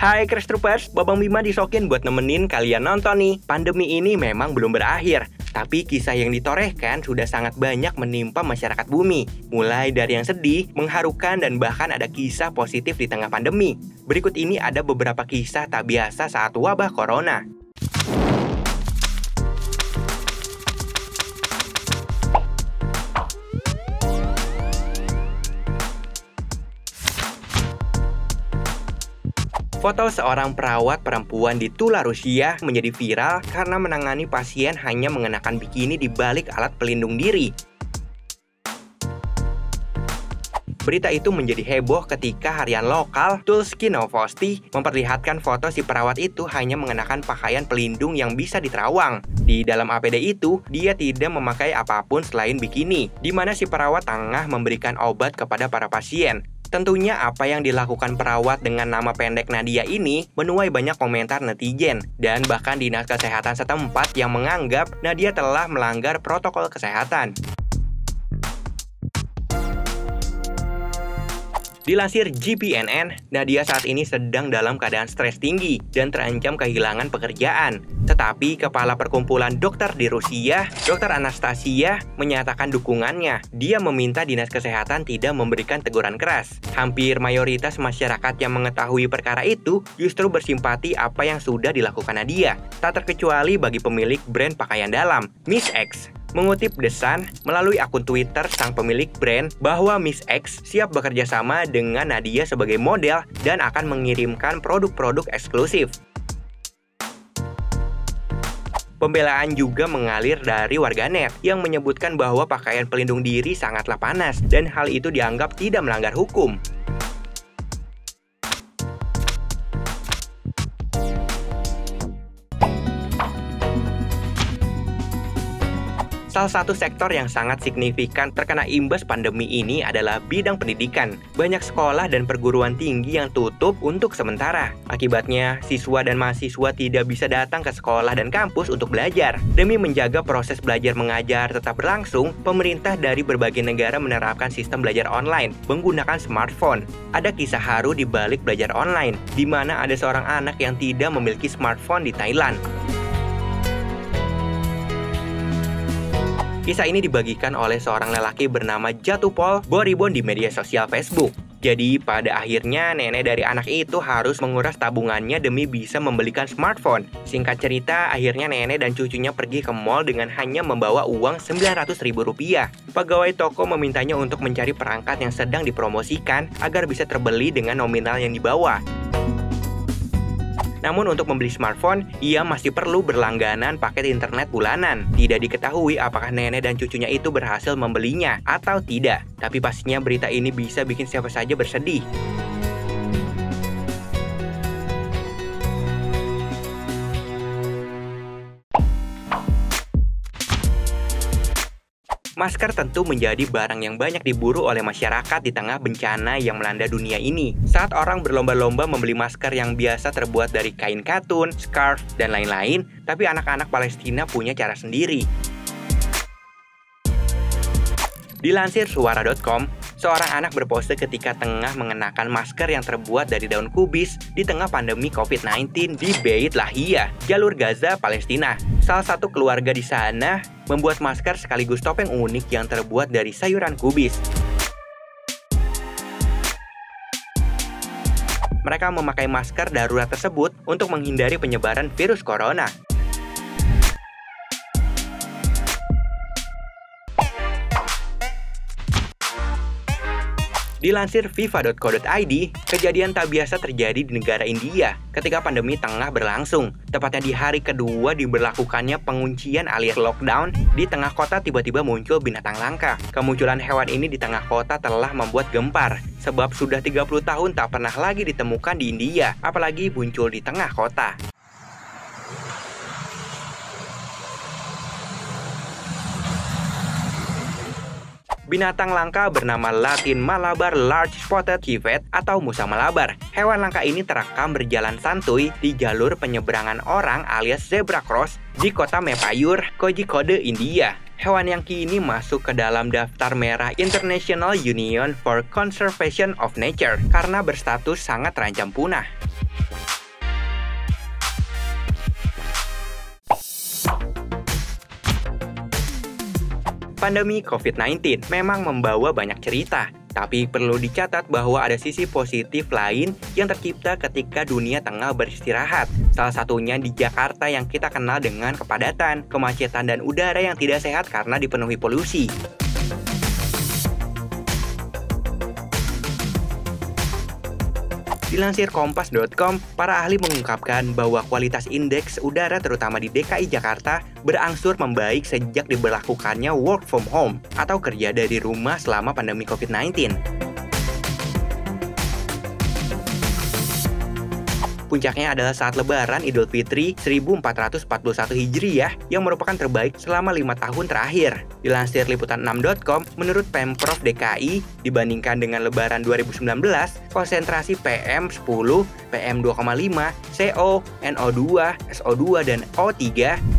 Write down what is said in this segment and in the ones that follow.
Hai Crash Troopers, Babang Bima disokin buat nemenin kalian nonton nih. Pandemi ini memang belum berakhir, tapi kisah yang ditorehkan sudah sangat banyak menimpa masyarakat bumi. Mulai dari yang sedih, mengharukan, dan bahkan ada kisah positif di tengah pandemi. Berikut ini ada beberapa kisah tak biasa saat wabah corona. Foto seorang perawat perempuan di Tula, Rusia menjadi viral karena menangani pasien hanya mengenakan bikini di balik alat pelindung diri. Berita itu menjadi heboh ketika harian lokal Tulski Novosti memperlihatkan foto si perawat itu hanya mengenakan pakaian pelindung yang bisa diterawang. Di dalam APD itu, dia tidak memakai apapun selain bikini, di mana si perawat tengah memberikan obat kepada para pasien. Tentunya apa yang dilakukan perawat dengan nama pendek Nadia ini menuai banyak komentar netizen, dan bahkan dinas kesehatan setempat yang menganggap Nadia telah melanggar protokol kesehatan. Dilansir GPNN, Nadia saat ini sedang dalam keadaan stres tinggi dan terancam kehilangan pekerjaan. Tetapi Kepala Perkumpulan Dokter di Rusia, Dr. Anastasia, menyatakan dukungannya. Dia meminta dinas kesehatan tidak memberikan teguran keras. Hampir mayoritas masyarakat yang mengetahui perkara itu justru bersimpati apa yang sudah dilakukan Nadia. Tak terkecuali bagi pemilik brand pakaian dalam, Miss X. Mengutip The Sun melalui akun Twitter sang pemilik brand bahwa Miss X siap bekerja sama dengan Nadia sebagai model dan akan mengirimkan produk-produk eksklusif. Pembelaan juga mengalir dari warganet yang menyebutkan bahwa pakaian pelindung diri sangatlah panas dan hal itu dianggap tidak melanggar hukum. Salah satu sektor yang sangat signifikan terkena imbas pandemi ini adalah bidang pendidikan. Banyak sekolah dan perguruan tinggi yang tutup untuk sementara. Akibatnya, siswa dan mahasiswa tidak bisa datang ke sekolah dan kampus untuk belajar. Demi menjaga proses belajar mengajar tetap berlangsung, pemerintah dari berbagai negara menerapkan sistem belajar online menggunakan smartphone. Ada kisah haru di balik belajar online, di mana ada seorang anak yang tidak memiliki smartphone di Thailand. Kisah ini dibagikan oleh seorang lelaki bernama Jatupol Boribon di media sosial Facebook. Jadi pada akhirnya nenek dari anak itu harus menguras tabungannya demi bisa membelikan smartphone. Singkat cerita, akhirnya nenek dan cucunya pergi ke mall dengan hanya membawa uang Rp900.000. Pegawai toko memintanya untuk mencari perangkat yang sedang dipromosikan agar bisa terbeli dengan nominal yang dibawa. Namun untuk membeli smartphone, ia masih perlu berlangganan paket internet bulanan. Tidak diketahui apakah nenek dan cucunya itu berhasil membelinya atau tidak. Tapi pastinya berita ini bisa bikin siapa saja bersedih. Masker tentu menjadi barang yang banyak diburu oleh masyarakat di tengah bencana yang melanda dunia ini. Saat orang berlomba-lomba membeli masker yang biasa terbuat dari kain katun, scarf, dan lain-lain, tapi anak-anak Palestina punya cara sendiri. Dilansir suara.com, seorang anak berpose ketika tengah mengenakan masker yang terbuat dari daun kubis di tengah pandemi COVID-19 di Beit Lahia, jalur Gaza, Palestina. Salah satu keluarga di sana membuat masker sekaligus topeng unik yang terbuat dari sayuran kubis. Mereka memakai masker darurat tersebut untuk menghindari penyebaran virus corona. Dilansir FIFA.co.id, kejadian tak biasa terjadi di negara India ketika pandemi tengah berlangsung. Tepatnya di hari kedua diberlakukannya penguncian alias lockdown, di tengah kota tiba-tiba muncul binatang langka. Kemunculan hewan ini di tengah kota telah membuat gempar, sebab sudah 30 tahun tak pernah lagi ditemukan di India, apalagi muncul di tengah kota. Binatang langka bernama Latin Malabar Large Spotted Civet atau Musa Malabar. Hewan langka ini terekam berjalan santuy di jalur penyeberangan orang alias zebra cross di kota Mepayur, Kozhikode, India. Hewan yang kini masuk ke dalam daftar merah International Union for Conservation of Nature karena berstatus sangat terancam punah. Pandemi COVID-19 memang membawa banyak cerita, tapi perlu dicatat bahwa ada sisi positif lain yang tercipta ketika dunia tengah beristirahat. Salah satunya di Jakarta yang kita kenal dengan kepadatan, kemacetan, dan udara yang tidak sehat karena dipenuhi polusi. Dilansir Kompas.com, para ahli mengungkapkan bahwa kualitas indeks udara terutama di DKI Jakarta berangsur membaik sejak diberlakukannya work from home atau kerja dari rumah selama pandemi COVID-19. Puncaknya adalah saat Lebaran Idul Fitri 1441 Hijriah yang merupakan terbaik selama 5 tahun terakhir. Dilansir liputan6.com, menurut Pemprov DKI, dibandingkan dengan Lebaran 2019, konsentrasi PM10, PM2,5, CO, NO2, SO2, dan O3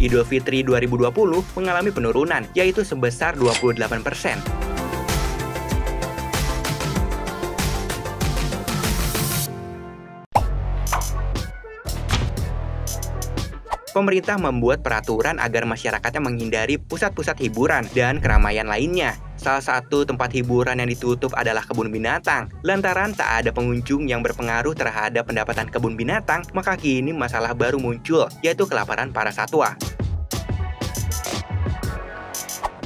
Idul Fitri 2020 mengalami penurunan, yaitu sebesar 28%. Pemerintah membuat peraturan agar masyarakatnya menghindari pusat-pusat hiburan dan keramaian lainnya. Salah satu tempat hiburan yang ditutup adalah kebun binatang. Lantaran tak ada pengunjung yang berpengaruh terhadap pendapatan kebun binatang, maka kini masalah baru muncul, yaitu kelaparan para satwa.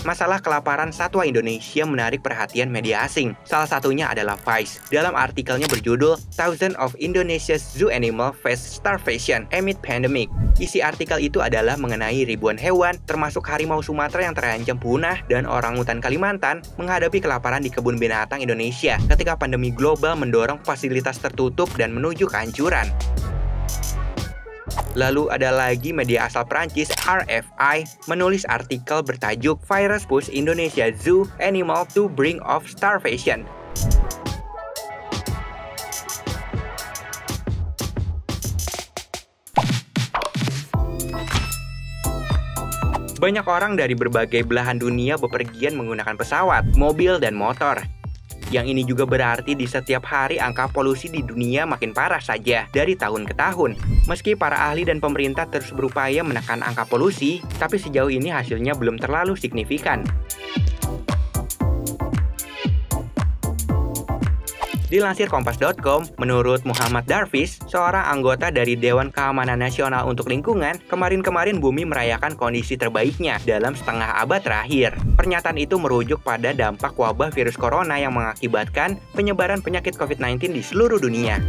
Masalah kelaparan satwa Indonesia menarik perhatian media asing. Salah satunya adalah Vice. Dalam artikelnya berjudul Thousands of Indonesia's Zoo Animal Face Starvation Amid Pandemic. Isi artikel itu adalah mengenai ribuan hewan, termasuk harimau Sumatera yang terancam punah dan orangutan Kalimantan menghadapi kelaparan di kebun binatang Indonesia ketika pandemi global mendorong fasilitas tertutup dan menuju kehancuran. Lalu ada lagi media asal Prancis RFI menulis artikel bertajuk Virus Push Indonesia Zoo Animal to Brink of Starvation. Banyak orang dari berbagai belahan dunia bepergian menggunakan pesawat, mobil, dan motor. Yang ini juga berarti di setiap hari angka polusi di dunia makin parah saja dari tahun ke tahun. Meski para ahli dan pemerintah terus berupaya menekan angka polusi, tapi sejauh ini hasilnya belum terlalu signifikan. Dilansir Kompas.com, menurut Muhammad Darwish, seorang anggota dari Dewan Keamanan Nasional untuk Lingkungan, kemarin-kemarin bumi merayakan kondisi terbaiknya dalam setengah abad terakhir. Pernyataan itu merujuk pada dampak wabah virus corona yang mengakibatkan penyebaran penyakit COVID-19 di seluruh dunia.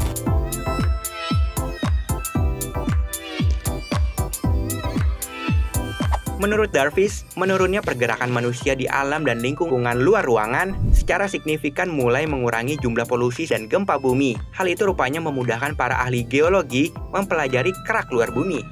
Menurut Darwish, menurunnya pergerakan manusia di alam dan lingkungan luar ruangan secara signifikan mulai mengurangi jumlah polusi dan gempa bumi. Hal itu rupanya memudahkan para ahli geologi mempelajari kerak luar bumi.